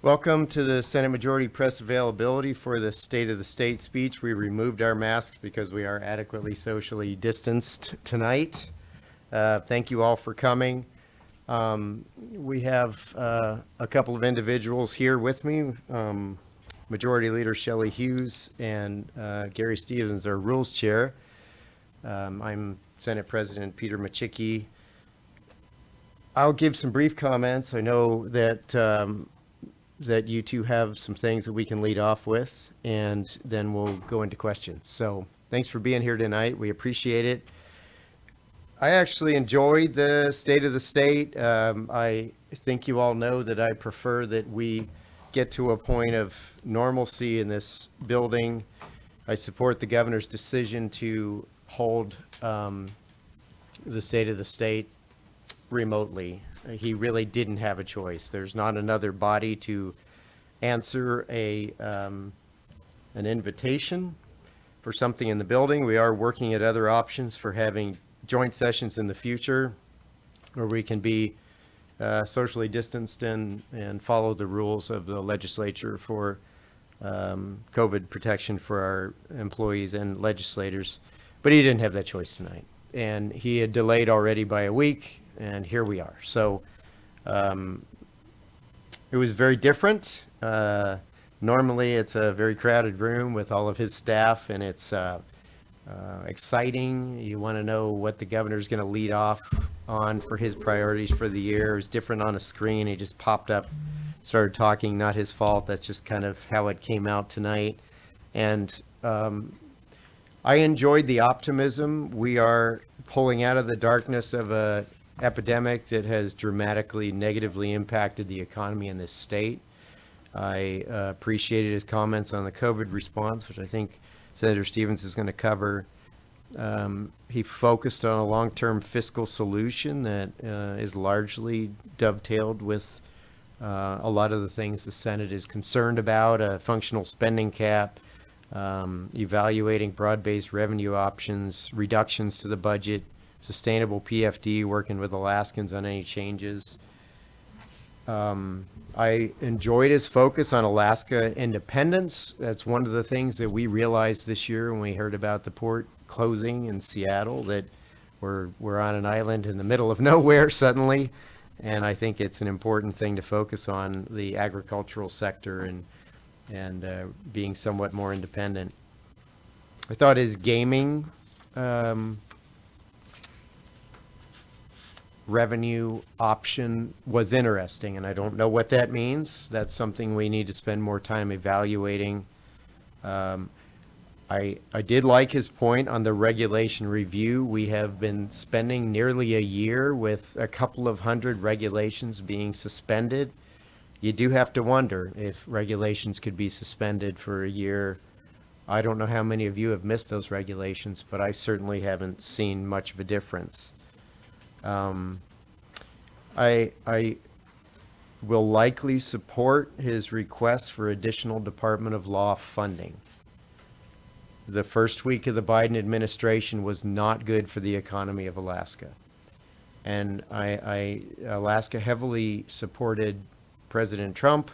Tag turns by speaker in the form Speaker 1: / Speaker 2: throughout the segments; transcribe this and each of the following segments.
Speaker 1: Welcome to the Senate Majority Press availability for the State of the State speech. We removed our masks because we are adequately socially distanced tonight. Thank you all for coming. We have a couple of individuals here with me. Majority Leader Shelley Hughes and Gary Stevens, our Rules Chair. I'm Senate President Peter Machicki. I'll give some brief comments. I know that you two have some things that we can lead off with, and then we'll go into questions. So thanks for being here tonight. We appreciate it. I actually enjoyed the State of the State. I think you all know that I prefer that we get to a point of normalcy in this building. I support the governor's decision to hold the State of the State remotely. He really didn't have a choice. There's not another body to answer an invitation for something in the building. We are working at other options for having joint sessions in the future where we can be socially distanced and follow the rules of the legislature for COVID protection for our employees and legislators. But he didn't have that choice tonight. And he had delayed already by a week, and here we are. So it was very different. Normally it's a very crowded room with all of his staff, and it's exciting. You want to know what the governor's going to lead off on for his priorities for the year. It was different on a screen. He just popped up, started talking, not his fault. That's just kind of how it came out tonight. And I enjoyed the optimism. We are pulling out of the darkness of a epidemic that has dramatically negatively impacted the economy in this state. I appreciated his comments on the COVID response, which I think Senator Stevens is going to cover. He focused on a long-term fiscal solution that is largely dovetailed with a lot of the things the Senate is concerned about: a functional spending cap, evaluating broad-based revenue options, reductions to the budget, sustainable PFD, working with Alaskans on any changes. I enjoyed his focus on Alaska independence. That's one of the things that we realized this year when we heard about the port closing in Seattle, that we're on an island in the middle of nowhere suddenly. And I think it's an important thing to focus on the agricultural sector and being somewhat more independent. I thought his gaming revenue option was interesting, and I don't know what that means. That's something we need to spend more time evaluating. I did like his point on the regulation review. We have been spending nearly a year with a couple of hundred regulations being suspended. You do have to wonder if regulations could be suspended for a year. I don't know how many of you have missed those regulations, but I certainly haven't seen much of a difference. I will likely support his request for additional Department of Law funding. The first week of the Biden administration was not good for the economy of Alaska. And Alaska heavily supported President Trump.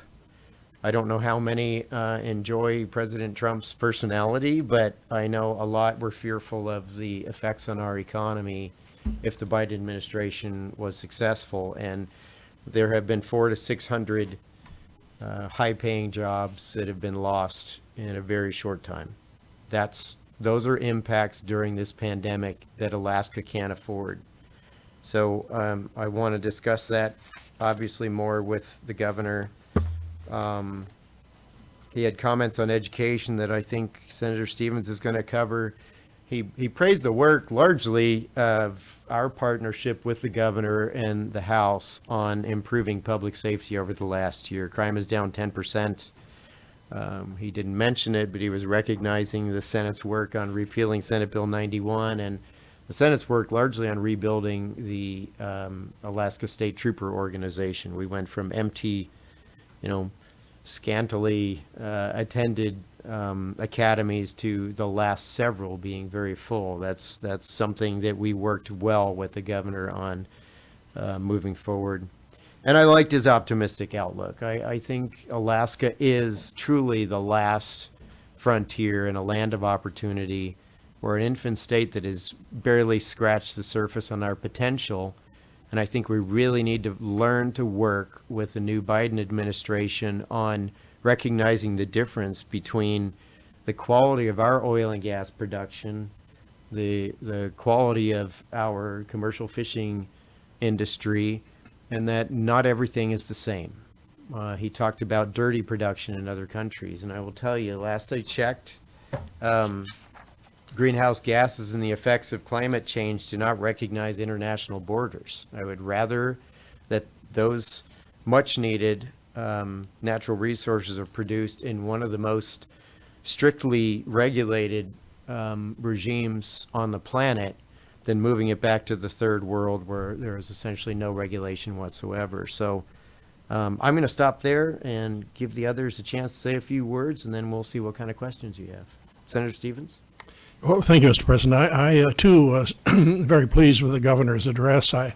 Speaker 1: I don't know how many enjoy President Trump's personality, but I know a lot were fearful of the effects on our economy if the Biden administration was successful. And there have been 400 to 600 high-paying jobs that have been lost in a very short time. Those are impacts during this pandemic that Alaska can't afford. So I want to discuss that obviously more with the governor. He had comments on education that I think Senator Stevens is going to cover. He praised the work largely of our partnership with the governor and the House on improving public safety over the last year. Crime is down 10%. He didn't mention it, but he was recognizing the Senate's work on repealing Senate Bill 91 and the Senate's work largely on rebuilding the Alaska State Trooper Organization. We went from empty, scantily attended academies to the last several being very full. That's something that we worked well with the governor on moving forward. And I liked his optimistic outlook. I think Alaska is truly the last frontier and a land of opportunity. We're an infant state that has barely scratched the surface on our potential. And I think we really need to learn to work with the new Biden administration on recognizing the difference between the quality of our oil and gas production, the quality of our commercial fishing industry, and that not everything is the same. He talked about dirty production in other countries, and I will tell you, last I checked, greenhouse gases and the effects of climate change do not recognize international borders. I would rather that those much needed natural resources are produced in one of the most strictly regulated regimes on the planet than moving it back to the third world where there is essentially no regulation whatsoever. So I'm going to stop there and give the others a chance to say a few words, and then we'll see what kind of questions you have. Senator Stevens?
Speaker 2: Well, thank you, Mr. President. I too, was very pleased with the governor's address. I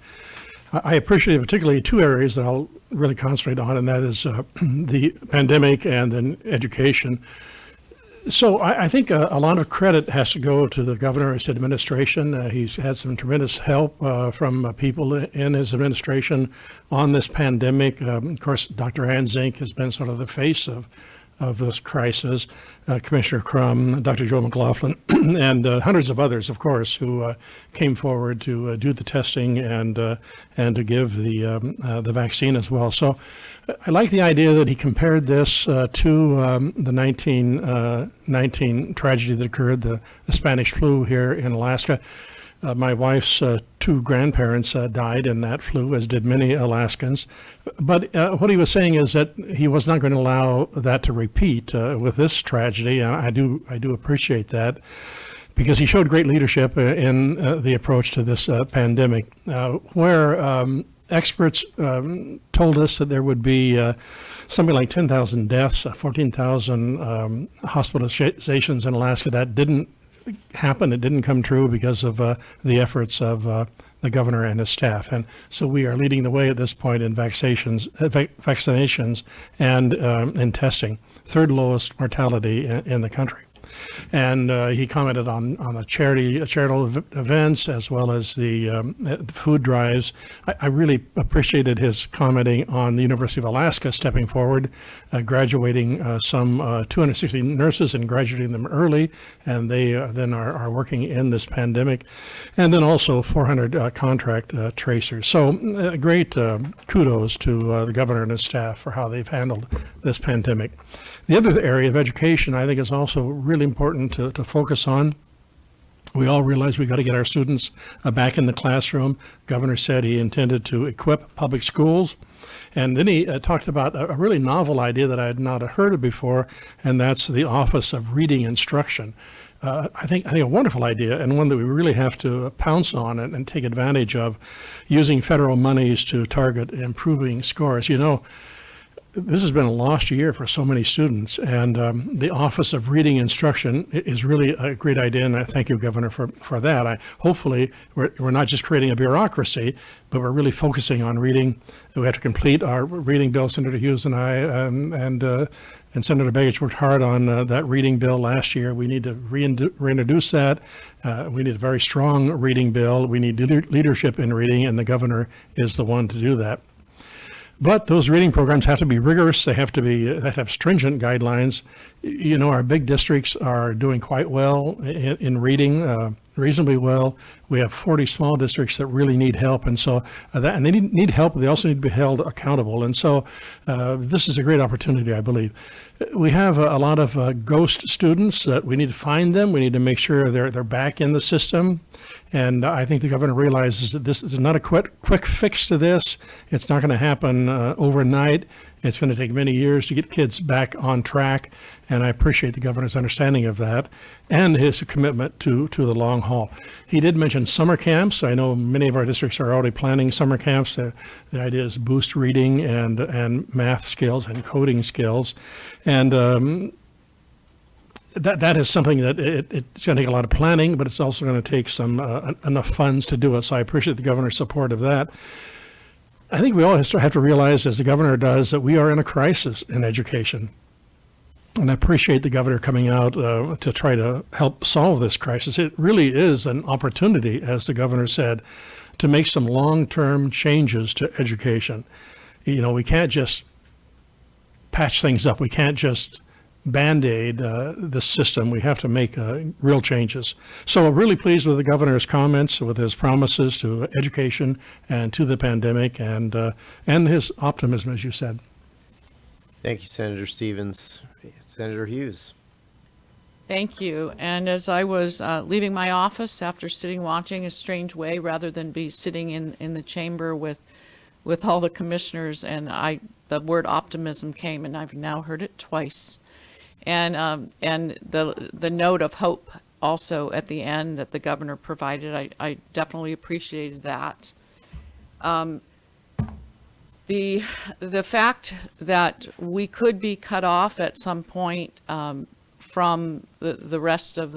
Speaker 2: appreciate particularly two areas that I'll really concentrate on, and that is the pandemic and then education. So I think a lot of credit has to go to the governor's administration. He's had some tremendous help from people in his administration on this pandemic. Of course, Dr. Ann Zink has been sort of the face of this crisis, Commissioner Crum, Dr. Joe McLaughlin, and hundreds of others, of course, who came forward to do the testing and to give the vaccine as well. So I like the idea that he compared this to the 1919 tragedy that occurred, the Spanish flu here in Alaska. My wife's two grandparents died in that flu, as did many Alaskans. But what he was saying is that he was not going to allow that to repeat with this tragedy, and I do appreciate that, because he showed great leadership in the approach to this pandemic, where experts told us that there would be something like 10,000 deaths, 14,000 hospitalizations in Alaska. That didn't happen. It didn't come true because of the efforts of the governor and his staff. And so we are leading the way at this point in vaccinations and in testing. Third lowest mortality in the country. And he commented on the charitable events as well as the food drives. I really appreciated his commenting on the University of Alaska stepping forward, graduating some 260 nurses and graduating them early, and they then are working in this pandemic, and then also 400 contract tracers. So great kudos to the governor and his staff for how they've handled this pandemic. The other area of education I think is also really important to focus on. We all realize we got to get our students back in the classroom. Governor said he intended to equip public schools. And then he talked about a really novel idea that I had not heard of before, and that's the Office of Reading Instruction. I think a wonderful idea, and one that we really have to pounce on and take advantage of, using federal monies to target improving scores. You know, this has been a lost year for so many students, and the Office of Reading Instruction is really a great idea, and I thank you, Governor, for that. Hopefully we're not just creating a bureaucracy, but we're really focusing on reading. We have to complete our reading bill. Senator Hughes and I and Senator Begich worked hard on that reading bill last year. We need to reintroduce that. We need a very strong reading bill. We need leadership in reading, and the governor is the one to do that. But those reading programs have to be rigorous. They have to have stringent guidelines. You know, our big districts are doing quite well in reading, reasonably well. We have 40 small districts that really need help, and so and they need help. They also need to be held accountable, and so this is a great opportunity, I believe. We have a lot of ghost students that we need to find them. We need to make sure they're back in the system, and I think the governor realizes that this is not a quick fix to this. It's not going to happen overnight. It's going to take many years to get kids back on track, and I appreciate the governor's understanding of that and his commitment to the long haul. He did mention summer camps. I know many of our districts are already planning summer camps. The idea is boost reading and math skills and coding skills, and that is something that it's going to take a lot of planning, but it's also going to take some enough funds to do it. So I appreciate the governor's support of that. I think we all have to realize, as the governor does, that we are in a crisis in education. And I appreciate the governor coming out to try to help solve this crisis. It really is an opportunity, as the governor said, to make some long-term changes to education. You know, we can't just patch things up. We can't just Band-Aid the system. We have to make real changes. So I'm really pleased with the governor's comments, with his promises to education and to the pandemic, and his optimism, as you said.
Speaker 1: Thank you, Senator Stevens. Senator Hughes.
Speaker 3: Thank you. And as I was leaving my office after sitting watching A Strange Way, rather than be sitting in the chamber with all the commissioners, and the word optimism came, and I've now heard it twice. And the note of hope also at the end that the governor provided, I definitely appreciated that. The fact that we could be cut off at some point from the rest of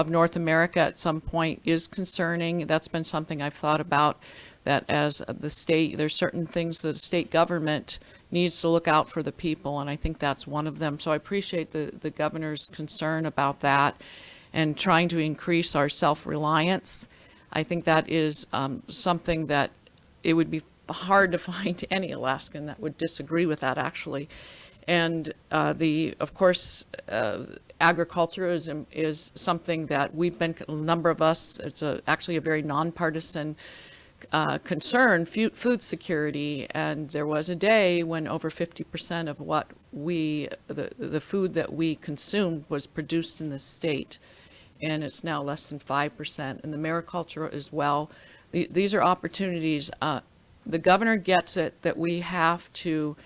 Speaker 3: North America at some point is concerning. That's been something I've thought about, that as the state, there's certain things that the state government needs to look out for the people, and I think that's one of them. So I appreciate the governor's concern about that and trying to increase our self-reliance. I think that is something that it would be hard to find any Alaskan that would disagree with that, actually. And of course, agriculture is something that we've been, a number of us, it's actually a very nonpartisan concern, food security. And there was a day when over 50% of what the food that we consumed was produced in the state. And it's now less than 5%. And the mariculture as well. These are opportunities. The governor gets it that we have to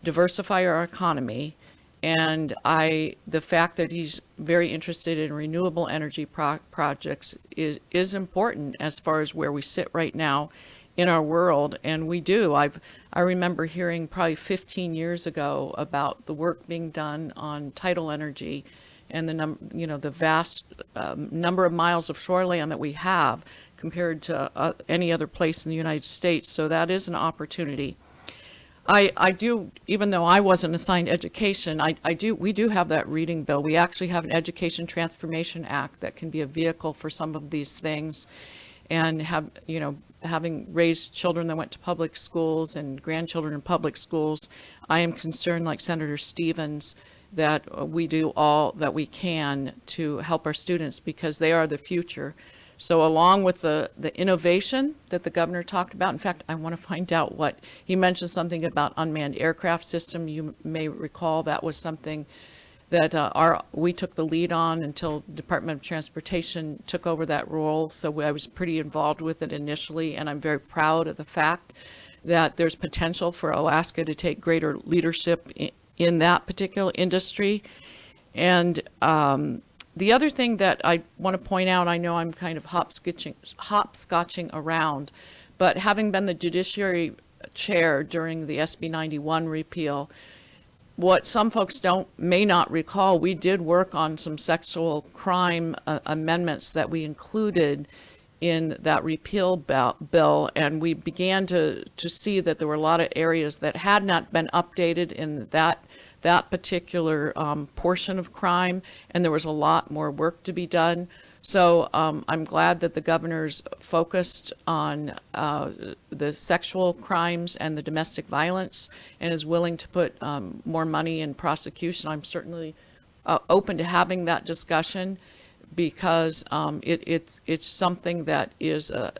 Speaker 3: diversify our economy, and the fact that he's very interested in renewable energy projects is important as far as where we sit right now in our world, and we do. I remember hearing probably 15 years ago about the work being done on tidal energy and the vast number of miles of shoreline that we have compared to any other place in the United States. So that is an opportunity. I do, even though I wasn't assigned education, we do have that reading bill. We actually have an Education Transformation Act that can be a vehicle for some of these things. And having raised children that went to public schools and grandchildren in public schools, I am concerned, like Senator Stevens, that we do all that we can to help our students because they are the future. So along with the innovation that the governor talked about, in fact, I want to find out what, he mentioned something about unmanned aircraft system. You may recall that was something that we took the lead on until Department of Transportation took over that role. So I was pretty involved with it initially, and I'm very proud of the fact that there's potential for Alaska to take greater leadership in that particular industry. And the other thing that I want to point out, I know I'm kind of hopscotching around, but having been the Judiciary Chair during the SB 91 repeal, what some folks may not recall, we did work on some sexual crime amendments that we included in that repeal bill, and we began to see that there were a lot of areas that had not been updated in that particular portion of crime, and there was a lot more work to be done. So I'm glad that the governor's focused on the sexual crimes and the domestic violence and is willing to put more money in prosecution. I'm certainly open to having that discussion because it's something that is a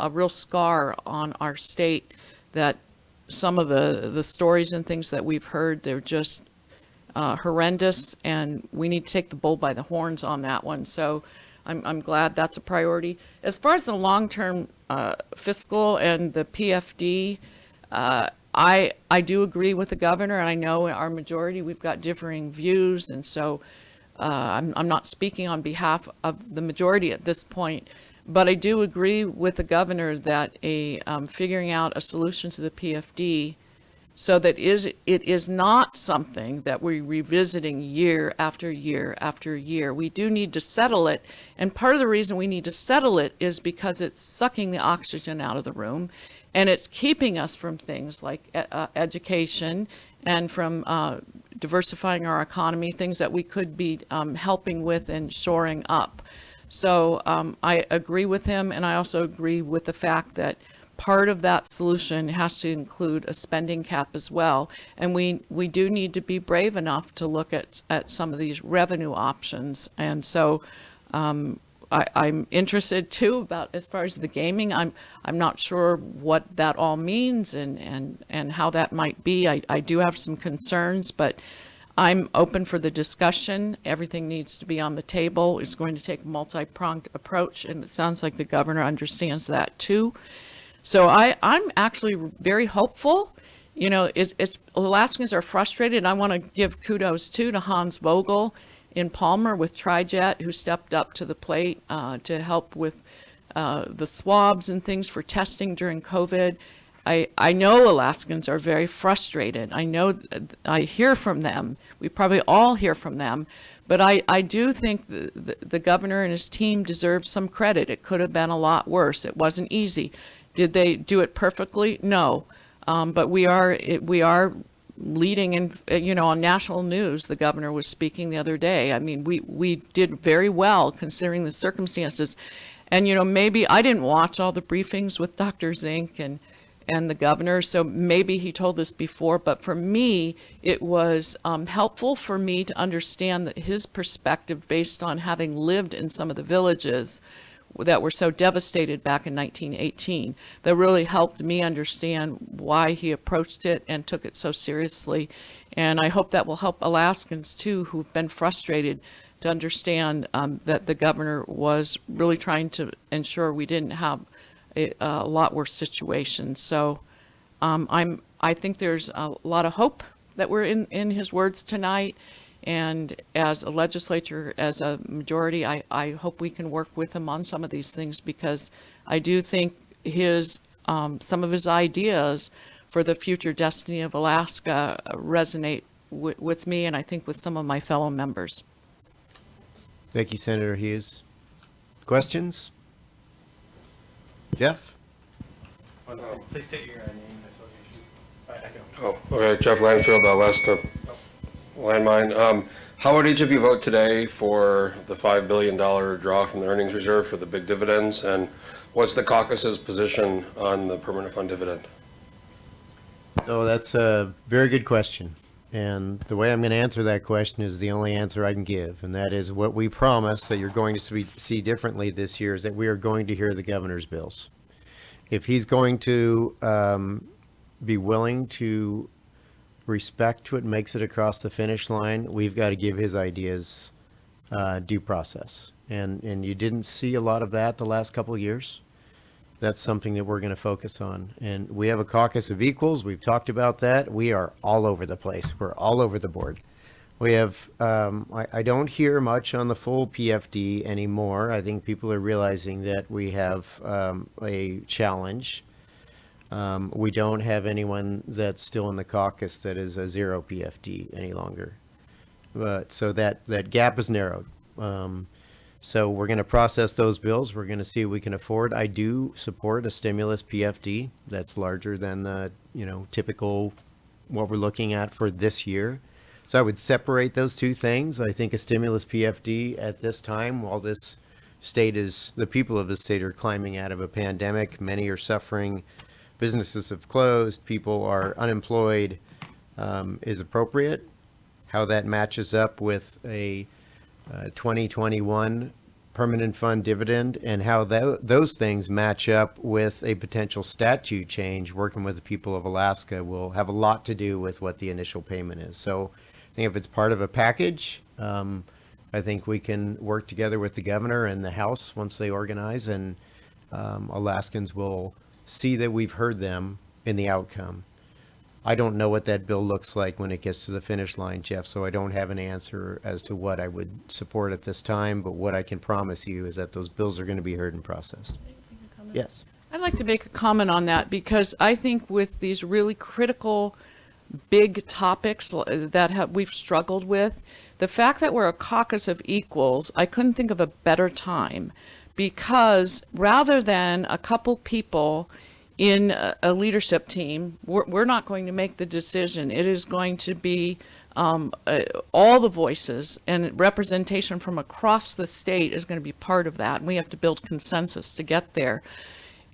Speaker 3: real scar on our state, that some of the stories and things that we've heard, they're just horrendous, and we need to take the bull by the horns on that one. So I'm glad that's a priority. As far as the long-term fiscal and the PFD, I do agree with the governor, and I know our majority, we've got differing views, and so I'm not speaking on behalf of the majority at this point. But I do agree with the governor that figuring out a solution to the PFD so that it is not something that we're revisiting year after year after year. We do need to settle it. And part of the reason we need to settle it is because it's sucking the oxygen out of the room. And it's keeping us from things like education and from diversifying our economy, things that we could be helping with and shoring up. So I agree with him, and I also agree with the fact that part of that solution has to include a spending cap as well. And we do need to be brave enough to look at some of these revenue options. And so I'm interested too about as far as the gaming. I'm not sure what that all means and how that might be. I do have some concerns, but I'm open for the discussion. Everything needs to be on the table. It's going to take a multi-pronged approach, and it sounds like the governor understands that too. So I'm actually very hopeful. You know, it's Alaskans are frustrated. And I want to give kudos too to Hans Vogel in Palmer with TriJet, who stepped up to the plate to help with the swabs and things for testing during COVID. I know Alaskans are very frustrated. I hear from them. We probably all hear from them. But I do think the governor and his team deserve some credit. It could have been a lot worse. It wasn't easy. Did they do it perfectly? No. But we are leading in, on national news. The governor was speaking the other day. I mean, we did very well considering the circumstances. And, maybe I didn't watch all the briefings with Dr. Zink and the governor, so maybe he told this before, but for me, it was helpful for me to understand his perspective based on having lived in some of the villages that were so devastated back in 1918. That really helped me understand why he approached it and took it so seriously. And I hope that will help Alaskans too, who've been frustrated, to understand that the governor was really trying to ensure we didn't have a lot worse situation. So I think there's a lot of hope that we're in his words tonight. And as a legislature, as a majority, I hope we can work with him on some of these things, because I do think some of his ideas for the future destiny of Alaska resonate with me, and I think with some of my fellow members.
Speaker 1: Thank you, Senator Hughes. Questions? Jeff?
Speaker 2: Please state your name and affiliation.
Speaker 4: Oh, okay. Jeff Landfield, Alaska Landmine. How would each of you vote today for the $5 billion draw from the earnings reserve for the big dividends? And what's the caucus's position on the permanent fund dividend?
Speaker 1: So that's a very good question. And the way I'm going to answer that question is the only answer I can give. And that is what we promise that you're going to see differently this year is that we are going to hear the governor's bills. If he's going to be willing to respect what makes it across the finish line, we've got to give his ideas due process. And you didn't see a lot of that the last couple of years. That's something that we're going to focus on. And we have a caucus of equals. We've talked about that. We are all over the place. We're all over the board. We have, I don't hear much on the full PFD anymore. I think people are realizing that we have a challenge. We don't have anyone that's still in the caucus that is a zero PFD any longer. But so that gap is narrowed. So we're going to process those bills. We're going to see what we can afford. I do support a stimulus PFD that's larger than the typical what we're looking at for this year. So I would separate those two things. I think a stimulus PFD at this time, while this state is, the people of the state are climbing out of a pandemic, many are suffering, businesses have closed, people are unemployed, is appropriate. How that matches up with a 2021 permanent fund dividend and how those things match up with a potential statute change working with the people of Alaska will have a lot to do with what the initial payment is. So I think if it's part of a package, I think we can work together with the governor and the House once they organize, and Alaskans will see that we've heard them in the outcome. I don't know what that bill looks like when it gets to the finish line, Jeff, so I don't have an answer as to what I would support at this time, but what I can promise you is that those bills are going to be heard and processed. Yes.
Speaker 3: I'd like to make a comment on that, because I think with these really critical big topics that we've struggled with, the fact that we're a caucus of equals, I couldn't think of a better time, because rather than a couple people in a leadership team, we're not going to make the decision. It is going to be all the voices, and representation from across the state is going to be part of that. And we have to build consensus to get there.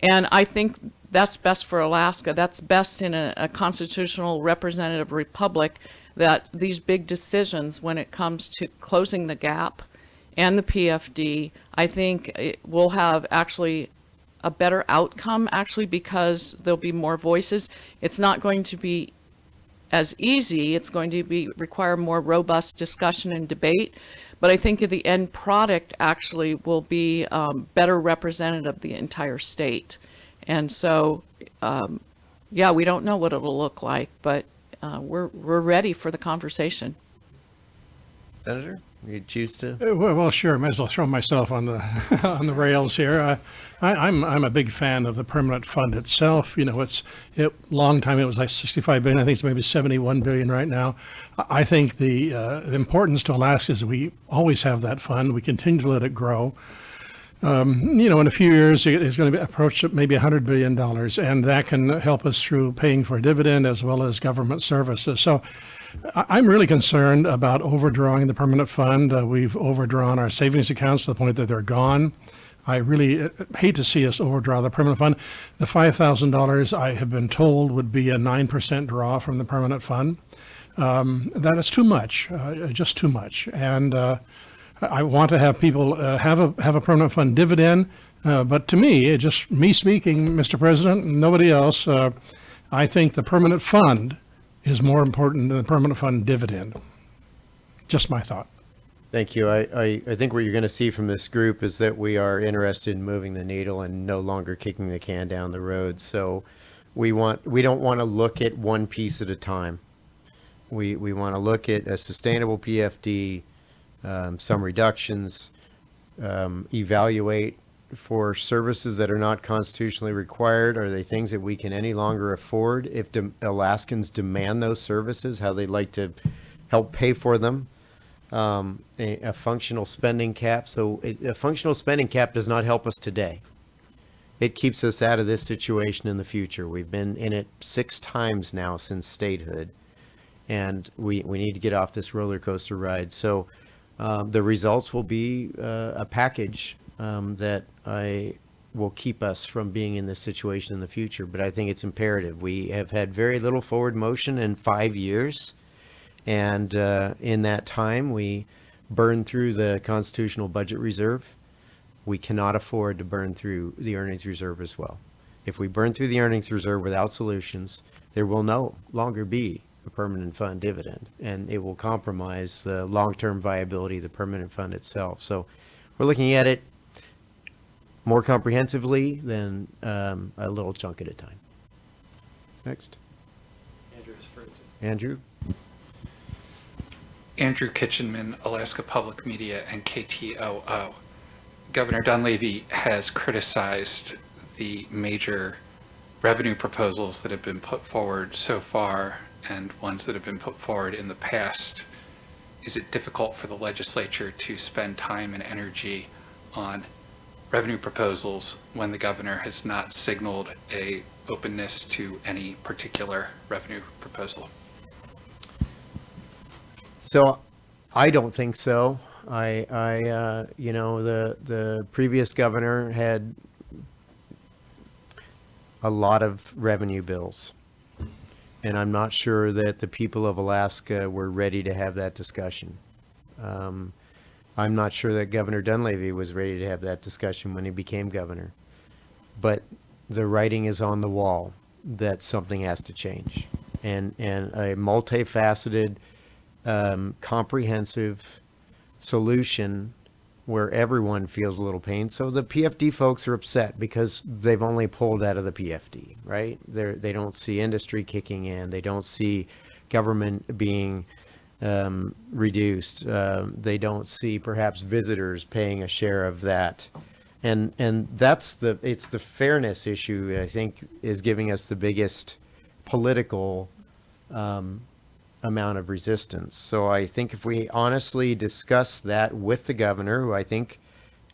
Speaker 3: And I think that's best for Alaska. That's best in a constitutional representative republic, that these big decisions when it comes to closing the gap and the PFD, I think it will have actually a better outcome, actually, because there'll be more voices. It's not going to be as easy. It's going to require more robust discussion and debate. But I think the end product actually will be better representative of the entire state. And so, yeah, we don't know what it'll look like, but we're ready for the conversation.
Speaker 1: Senator, you choose to?
Speaker 2: Well, sure. Might as well throw myself on the on the rails here. I'm a big fan of the permanent fund itself. You know, long time it was like 65 billion. I think it's maybe 71 billion right now. I think the importance to Alaska is we always have that fund. We continue to let it grow. You know, in a few years, it's going to be approach maybe $100 billion, and that can help us through paying for a dividend as well as government services. So I'm really concerned about overdrawing the permanent fund. We've overdrawn our savings accounts to the point that they're gone. I really hate to see us overdraw the permanent fund. The $5,000 I have been told would be a 9% draw from the permanent fund. That is too much, just too much. And I want to have people have a permanent fund dividend, but to me, just me speaking, Mr. President, nobody else, I think the permanent fund is more important than the permanent fund dividend. Just my thought.
Speaker 1: Thank you. I think what you're going to see from this group is that we are interested in moving the needle and no longer kicking the can down the road. So we don't want to look at one piece at a time. We want to look at a sustainable PFD, some reductions, evaluate for services that are not constitutionally required. Are they things that we can any longer afford? If Alaskans demand those services, how they'd like to help pay for them. A functional spending cap. So a functional spending cap does not help us today. It keeps us out of this situation in the future. We've been in it 6 times now since statehood, and we need to get off this roller coaster ride. So the results will be a package that will keep us from being in this situation in the future. But I think it's imperative. We have had very little forward motion in 5 years. And in that time, we burned through the constitutional budget reserve. We cannot afford to burn through the earnings reserve as well. If we burn through the earnings reserve without solutions, there will no longer be a permanent fund dividend, and it will compromise the long-term viability of the permanent fund itself. So we're looking at it more comprehensively than a little chunk at a time. Next.
Speaker 5: Andrew is first.
Speaker 1: Andrew?
Speaker 5: Andrew Kitchenman, Alaska Public Media and KTOO. Governor Dunleavy has criticized the major revenue proposals that have been put forward so far and ones that have been put forward in the past. Is it difficult for the legislature to spend time and energy on revenue proposals when the governor has not signaled a openness to any particular revenue proposal?
Speaker 1: So I don't think so. You know, the previous governor had a lot of revenue bills, and I'm not sure that the people of Alaska were ready to have that discussion. I'm not sure that Governor Dunleavy was ready to have that discussion when he became governor, but the writing is on the wall that something has to change, and a multifaceted, comprehensive solution where everyone feels a little pain. So the PFD folks are upset because they've only pulled out of the PFD, right? They don't see industry kicking in. They don't see government being reduced. They don't see perhaps visitors paying a share of that. And it's the fairness issue, I think, is giving us the biggest political amount of resistance. So I think if we honestly discuss that with the governor, who I think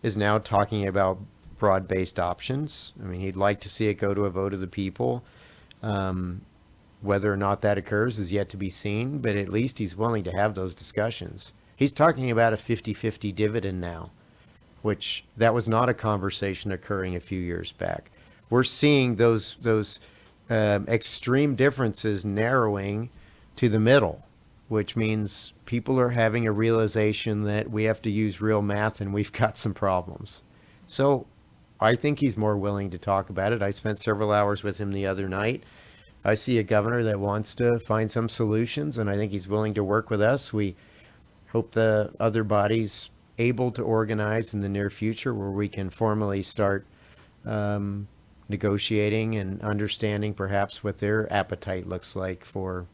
Speaker 1: is now talking about broad-based options. I mean, he'd like to see it go to a vote of the people. Whether or not that occurs is yet to be seen, but at least he's willing to have those discussions. He's talking about a 50-50 dividend now, which that was not a conversation occurring a few years back. We're seeing those extreme differences narrowing to the middle, which means people are having a realization that we have to use real math and we've got some problems. So I think he's more willing to talk about it. I spent several hours with him the other night. I see a governor that wants to find some solutions, and I think he's willing to work with us. We hope the other bodies able to organize in the near future where we can formally start negotiating and understanding perhaps what their appetite looks like for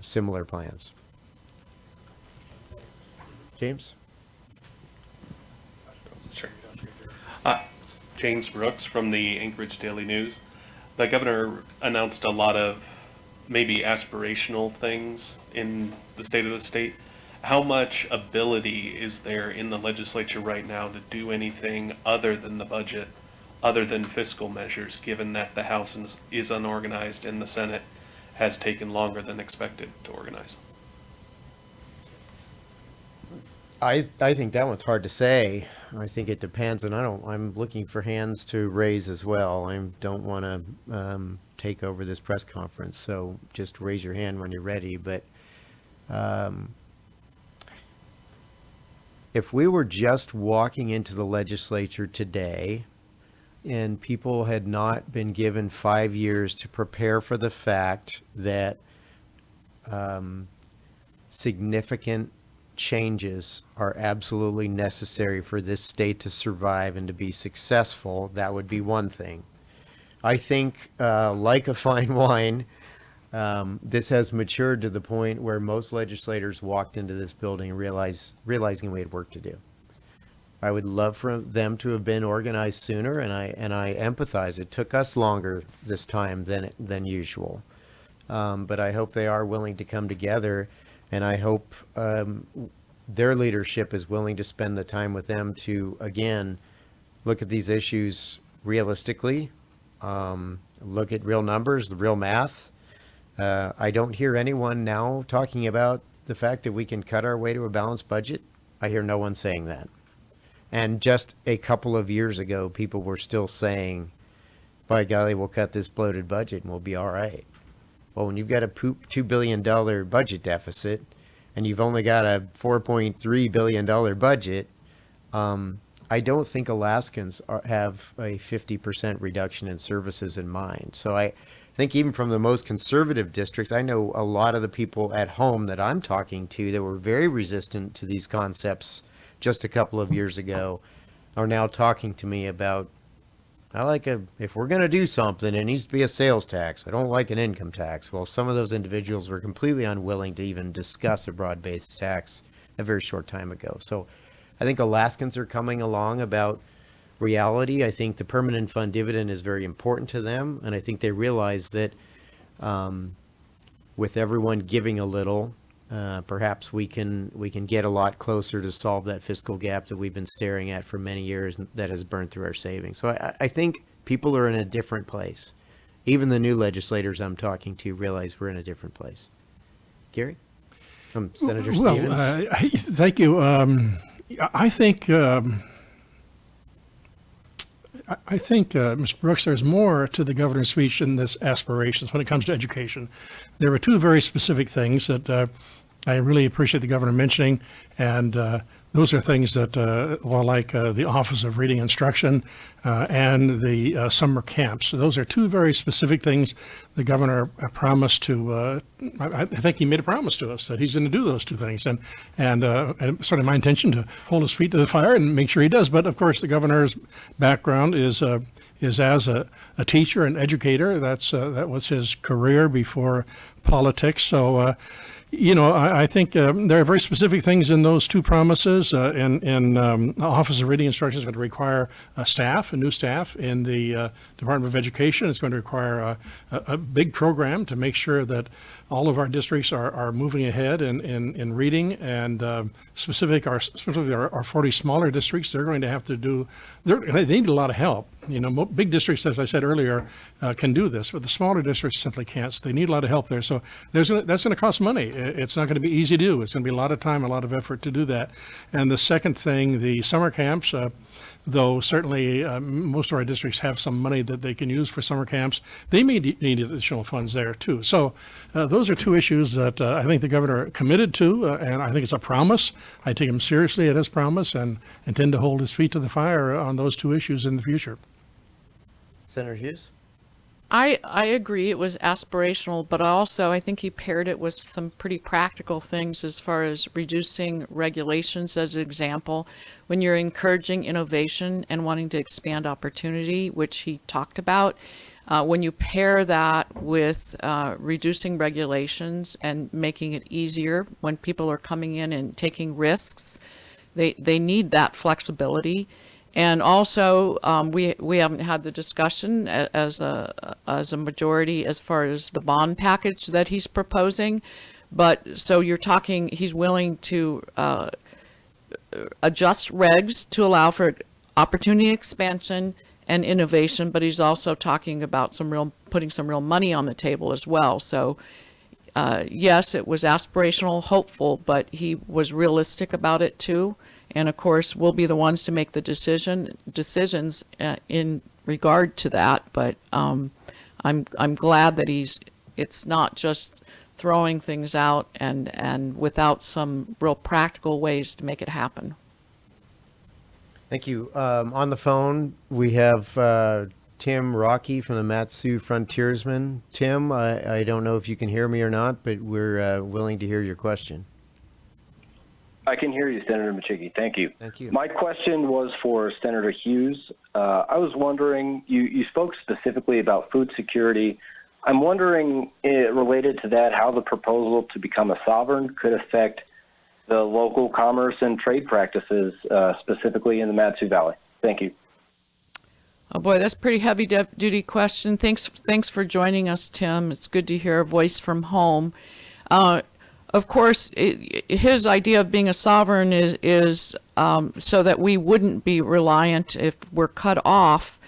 Speaker 1: similar plans. James?
Speaker 6: Sure. James Brooks from the Anchorage Daily News. The governor announced a lot of maybe aspirational things in the state of the state. How much ability is there in the legislature right now to do anything other than the budget, other than fiscal measures, given that the House is unorganized and the Senate has taken longer than expected to organize?
Speaker 1: I think that one's hard to say. I think it depends, and I'm looking for hands to raise as well. I don't want to take over this press conference, so just raise your hand when you're ready. But if we were just walking into the legislature today and people had not been given 5 years to prepare for the fact that significant changes are absolutely necessary for this state to survive and to be successful, that would be one thing. I think, like a fine wine, this has matured to the point where most legislators walked into this building realizing we had work to do. I would love for them to have been organized sooner, and I empathize. It took us longer this time than usual, but I hope they are willing to come together. And I hope their leadership is willing to spend the time with them to, again, look at these issues realistically, look at real numbers, the real math. I don't hear anyone now talking about the fact that we can cut our way to a balanced budget. I hear no one saying that. And just a couple of years ago, people were still saying, by golly, we'll cut this bloated budget and we'll be all right. Well, when you've got a $2 billion budget deficit and you've only got a $4.3 billion budget, I don't think Alaskans have a 50% reduction in services in mind. So I think even from the most conservative districts, I know a lot of the people at home that I'm talking to that were very resistant to these concepts just a couple of years ago are now talking to me about, if we're going to do something, it needs to be a sales tax. I don't like an income tax. Well, some of those individuals were completely unwilling to even discuss a broad-based tax a very short time ago. So I think Alaskans are coming along about reality. I think the permanent fund dividend is very important to them. And I think they realize that with everyone giving a little, perhaps we can get a lot closer to solve that fiscal gap that we've been staring at for many years that has burned through our savings. So I think people are in a different place. Even the new legislators I'm talking to realize we're in a different place. Gary? From Senator Stevens?
Speaker 2: Thank you. I think, Mr. Brooks, there's more to the governor's speech than this aspirations when it comes to education. There were two very specific things that I really appreciate the governor mentioning, and those are things that, like the Office of Reading Instruction and the summer camps. So those are two very specific things the governor promised to, I think he made a promise to us that he's going to do those two things. And it's sort of my intention to hold his feet to the fire and make sure he does. But of course, the governor's background is as a teacher and educator. That was his career before politics. So, I think there are very specific things in those two promises. In Office of Reading Instruction is going to require a new staff in the Department of Education. It's going to require a big program to make sure that all of our districts are moving ahead in reading, and specifically our 40 smaller districts, they're going to have to do, they need a lot of help. You know, big districts, as I said earlier, can do this, but the smaller districts simply can't. So they need a lot of help there. So that's going to cost money. It's not going to be easy to do. It's going to be a lot of time, a lot of effort to do that. And the second thing, the summer camps, though certainly most of our districts have some money that they can use for summer camps, they may need additional funds there too. So those are two issues that I think the governor committed to, and I think it's a promise. I take him seriously at his promise and intend to hold his feet to the fire on those two issues in the future.
Speaker 1: Senator Hughes?
Speaker 3: I agree it was aspirational, but I think he paired it with some pretty practical things as far as reducing regulations as an example. When you're encouraging innovation and wanting to expand opportunity, which he talked about, when you pair that with reducing regulations and making it easier when people are coming in and taking risks, they need that flexibility. And also, we haven't had the discussion as a majority as far as the bond package that he's proposing. But so you're talking, he's willing to adjust regs to allow for opportunity expansion and innovation, but he's also talking about putting some real money on the table as well. So yes, it was aspirational, hopeful, but he was realistic about it too. And of course, we'll be the ones to make the decisions in regard to that. But I'm glad that it's not just throwing things out and without some real practical ways to make it happen.
Speaker 1: Thank you. On the phone, we have Tim Rocky from the Mat-Su Frontiersmen. Tim, I don't know if you can hear me or not, but we're willing to hear your question.
Speaker 7: I can hear you, Senator Micciche. Thank you.
Speaker 1: Thank you.
Speaker 7: My question was for Senator Hughes. I was wondering, you spoke specifically about food security. I'm wondering, related to that, how the proposal to become a sovereign could affect the local commerce and trade practices, specifically in the Mat-Su Valley. Thank you.
Speaker 3: Oh boy, that's a pretty heavy duty question. Thanks for joining us, Tim. It's good to hear a voice from home. Of course, his idea of being a sovereign is so that we wouldn't be reliant if we're cut off.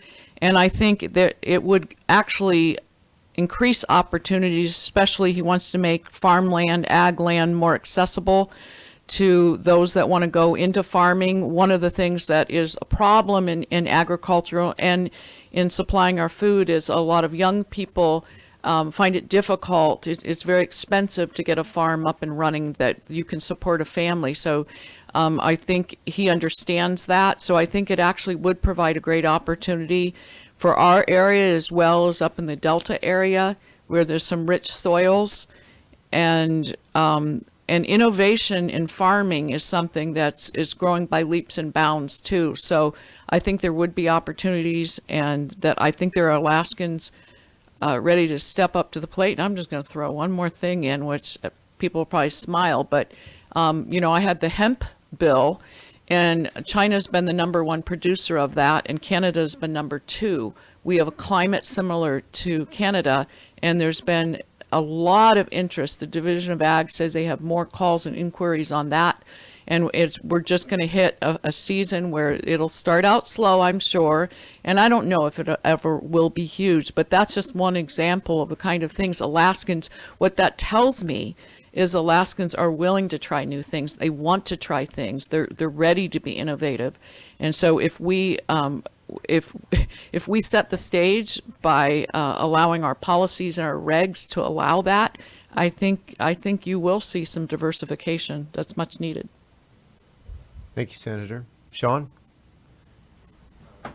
Speaker 3: And I think that it would actually increase opportunities, especially he wants to make farmland, ag land more accessible to those that want to go into farming. One of the things that is a problem in agriculture and in supplying our food is a lot of young people find it difficult. It's very expensive to get a farm up and running that you can support a family. So I think he understands that. So I think it actually would provide a great opportunity for our area as well as up in the Delta area where there's some rich soils. And innovation in farming is something is growing by leaps and bounds too. So I think there would be opportunities, and that I think there are Alaskans ready to step up to the plate. And I'm just going to throw one more thing in, which people will probably smile, but I had the hemp bill, and China's been the #1 producer of that, and Canada's been #2. We have a climate similar to Canada, and there's been a lot of interest. The Division of Ag says they have more calls and inquiries on that. And we're just going to hit a season where it'll start out slow, I'm sure. And I don't know if it ever will be huge, but that's just one example of the kind of things Alaskans, what that tells me is Alaskans are willing to try new things. They want to try things. They're ready to be innovative. And so if we set the stage by allowing our policies and our regs to allow that, I think you will see some diversification that's much needed.
Speaker 1: Thank you, Senator. Sean?
Speaker 8: My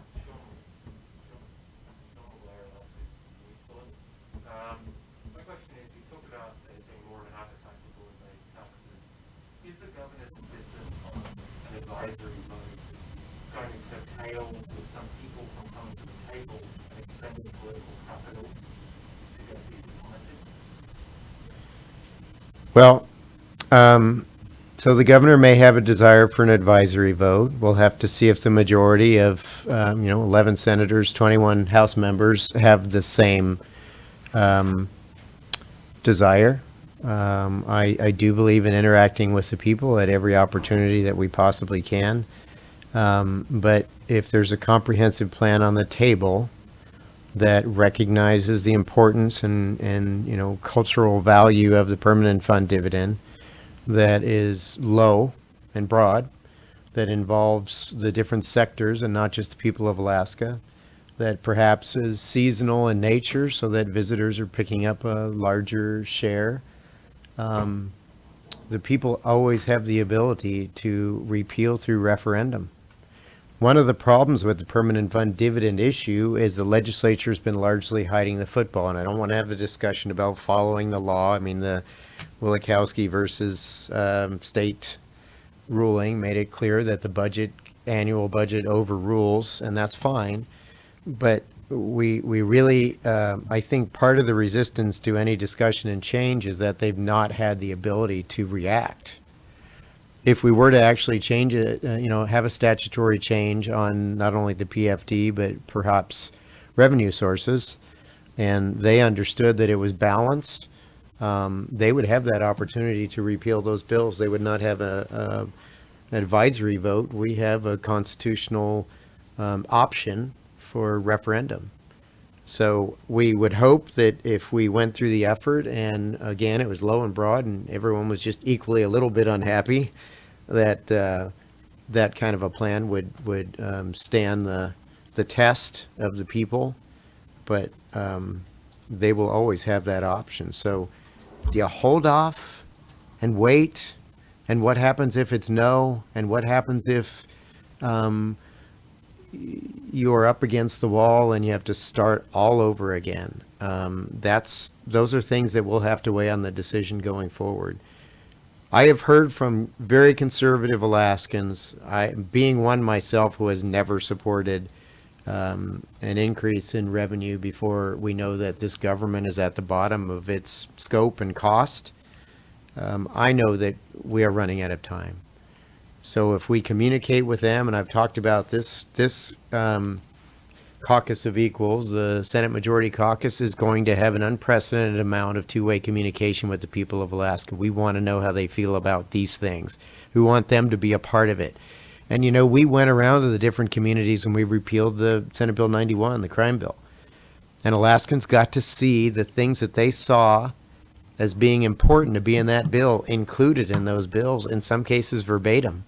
Speaker 8: question is, you talked about there being more of an appetite for broad-based caucuses. Is the governor's insistence on an advisory vote going to curtail with some people from coming to the table and expending political capital to get these implemented?
Speaker 1: Well, so the governor may have a desire for an advisory vote. We'll have to see if the majority of, 11 senators, 21 House members have the same desire. I do believe in interacting with the people at every opportunity that we possibly can. But if there's a comprehensive plan on the table that recognizes the importance and you know, cultural value of the permanent fund dividend, that is low and broad, that involves the different sectors and not just the people of Alaska, that perhaps is seasonal in nature so that visitors are picking up a larger share. The people always have the ability to repeal through referendum. One of the problems with the permanent fund dividend issue is the legislature's been largely hiding the football, and I don't want to have the discussion about following the law. I mean, the Wielechowski versus state ruling made it clear that the annual budget overrules, and that's fine. But we really, I think part of the resistance to any discussion and change is that they've not had the ability to react. If we were to actually change it, you know, have a statutory change on not only the PFD, but perhaps revenue sources, and they understood that it was balanced, they would have that opportunity to repeal those bills. They would not have an advisory vote. We have a constitutional option for referendum. So we would hope that if we went through the effort, and again, it was low and broad and everyone was just equally a little bit unhappy, that that kind of a plan would stand the test of the people. But they will always have that option. So do you hold off and wait? And what happens if it's no? And what happens if you are up against the wall and you have to start all over again? Those are things that we'll have to weigh on the decision going forward. I have heard from very conservative Alaskans, being one myself who has never supported an increase in revenue before we know that this government is at the bottom of its scope and cost. I know that we are running out of time. So if we communicate with them, and I've talked about this caucus of equals, the Senate Majority Caucus is going to have an unprecedented amount of two-way communication with the people of Alaska. We want to know how they feel about these things. We want them to be a part of it. And, you know, we went around to the different communities and we repealed the Senate Bill 91, the crime bill. And Alaskans got to see the things that they saw as being important to be in that bill included in those bills, in some cases verbatim.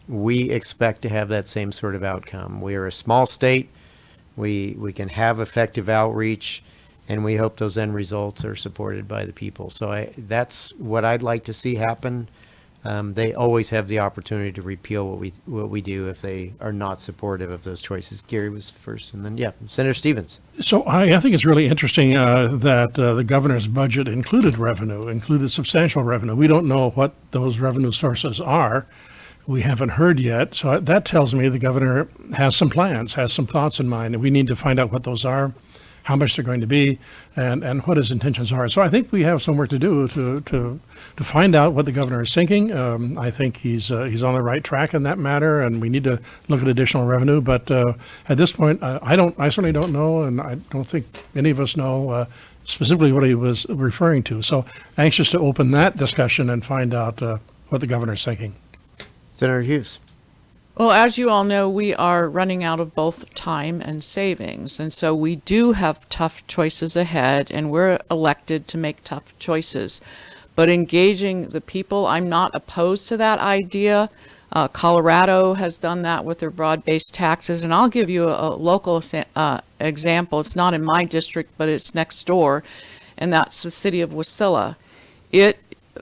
Speaker 1: We expect to have that same sort of outcome. We are a small state. We can have effective outreach, and we hope those end results are supported by the people. So that's what I'd like to see happen. They always have the opportunity to repeal what we do if they are not supportive of those choices. Gary was first, and then, Senator Stevens.
Speaker 2: So I think it's really interesting that the governor's budget included substantial revenue. We don't know what those revenue sources are. We haven't heard yet. So that tells me the governor has some plans, has some thoughts in mind, and we need to find out what those are, how much they're going to be, and what his intentions are. So I think we have some work to do to find out what the governor is thinking. I think he's on the right track in that matter, and we need to look at additional revenue. But at this point, I certainly don't know, and I don't think any of us know specifically what he was referring to. So anxious to open that discussion and find out what the governor's thinking.
Speaker 1: Senator Hughes.
Speaker 3: Well, as you all know, we are running out of both time and savings. And so we do have tough choices ahead, and we're elected to make tough choices. But engaging the people, I'm not opposed to that idea. Colorado has done that with their broad-based taxes. And I'll give you a local example. It's not in my district, but it's next door, and that's the city of Wasilla.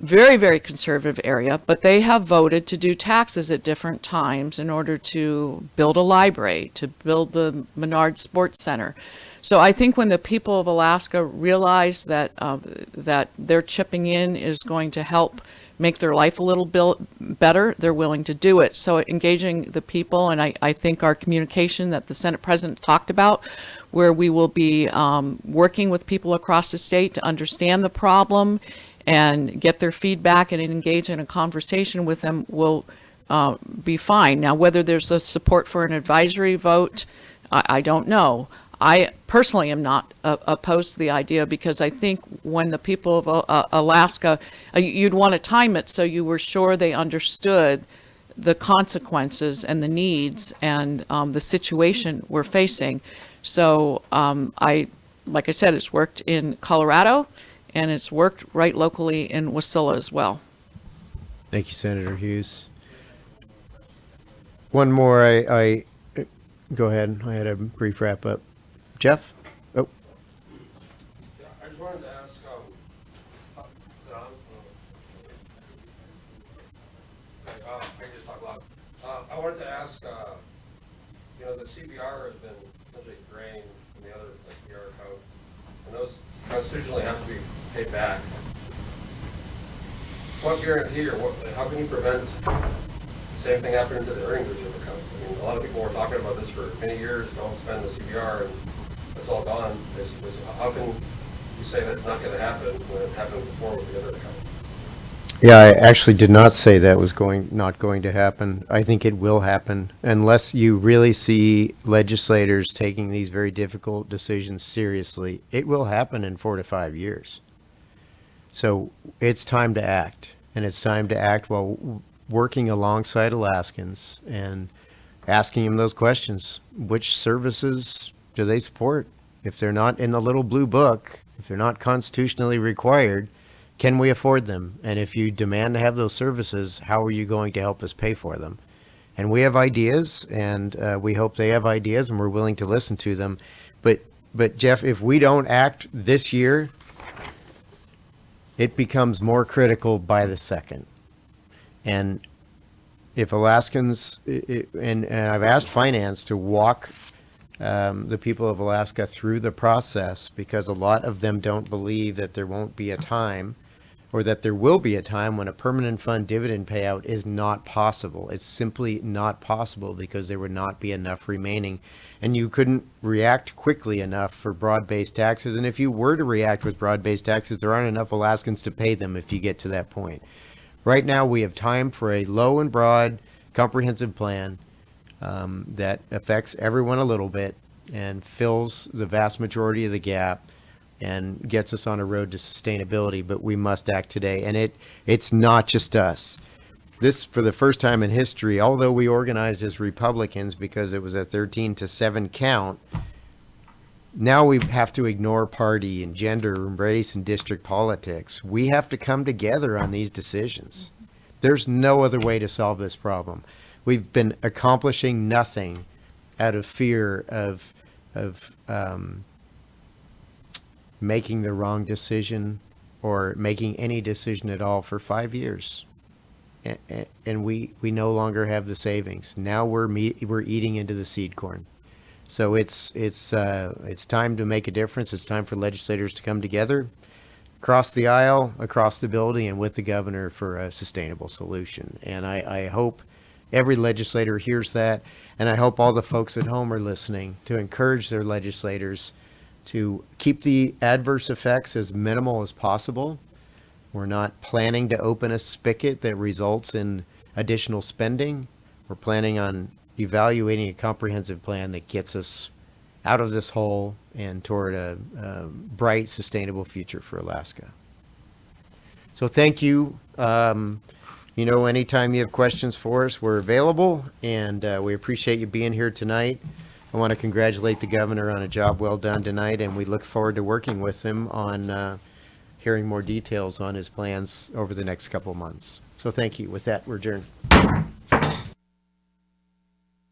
Speaker 3: Very, very conservative area, but they have voted to do taxes at different times in order to build a library, to build the Menard Sports Center. So I think when the people of Alaska realize that that their chipping in is going to help make their life a little bit better, they're willing to do it. So engaging the people, and I think our communication that the Senate President talked about, where we will be working with people across the state to understand the problem and get their feedback and engage in a conversation with them will be fine. Now, whether there's a support for an advisory vote, I don't know. I personally am not opposed to the idea, because I think when the people of Alaska, you'd want to time it so you were sure they understood the consequences and the needs and the situation we're facing. So like I said, it's worked in Colorado, and it's worked right locally in Wasilla as well.
Speaker 1: Thank you, Senator Hughes. One more, I go ahead. I had a brief wrap up. Jeff? Oh,
Speaker 4: I just wanted to ask, I just talk loud. I wanted to ask, the CBR has been essentially drained from the other SBR account, and those constitutionally have to be paid back. What guarantee, or how can you prevent the same thing happening to the earnings reserve account? I mean, a lot of people were talking about this for many years, don't spend the CBR, and it's all gone, basically. So how can you say that's not going to happen when it happened before with the other account?
Speaker 1: yeah, I actually did not say that was not going to happen. I think it will happen unless you really see legislators taking these very difficult decisions seriously. It will happen in 4 to 5 years. So it's time to act, and it's time to act while working alongside Alaskans and asking them those questions. Which services do they support? If they're not in the little blue book, if they're not constitutionally required, can we afford them? And if you demand to have those services, how are you going to help us pay for them? And we have ideas, and we hope they have ideas, and we're willing to listen to them. But Jeff, if we don't act this year, it becomes more critical by the second. And if Alaskans, and I've asked finance to walk the people of Alaska through the process, because a lot of them don't believe that there won't be a time, or that there will be a time when a permanent fund dividend payout is not possible. It's simply not possible because there would not be enough remaining, and you couldn't react quickly enough for broad-based taxes. And if you were to react with broad-based taxes, there aren't enough Alaskans to pay them if you get to that point. Right now, we have time for a low and broad comprehensive plan that affects everyone a little bit and fills the vast majority of the gap and gets us on a road to sustainability. But we must act today, and it's not just us. This, for the first time in history, although we organized as Republicans because it was a 13-7 count, now we have to ignore party and gender and race and district politics. We have to come together on these decisions. There's no other way to solve this problem. We've been accomplishing nothing out of fear of making the wrong decision or making any decision at all for 5 years. And we no longer have the savings. Now we're eating into the seed corn. So it's time to make a difference. It's time for legislators to come together across the aisle, across the building, and with the governor for a sustainable solution. And I hope every legislator hears that, and I hope all the folks at home are listening to encourage their legislators to keep the adverse effects as minimal as possible. We're not planning to open a spigot that results in additional spending. We're planning on evaluating a comprehensive plan that gets us out of this hole and toward a bright, sustainable future for Alaska. So thank you. Anytime you have questions for us, we're available, and we appreciate you being here tonight. I want to congratulate the governor on a job well done tonight, and we look forward to working with him on hearing more details on his plans over the next couple of months. So thank you. With that, we're adjourned.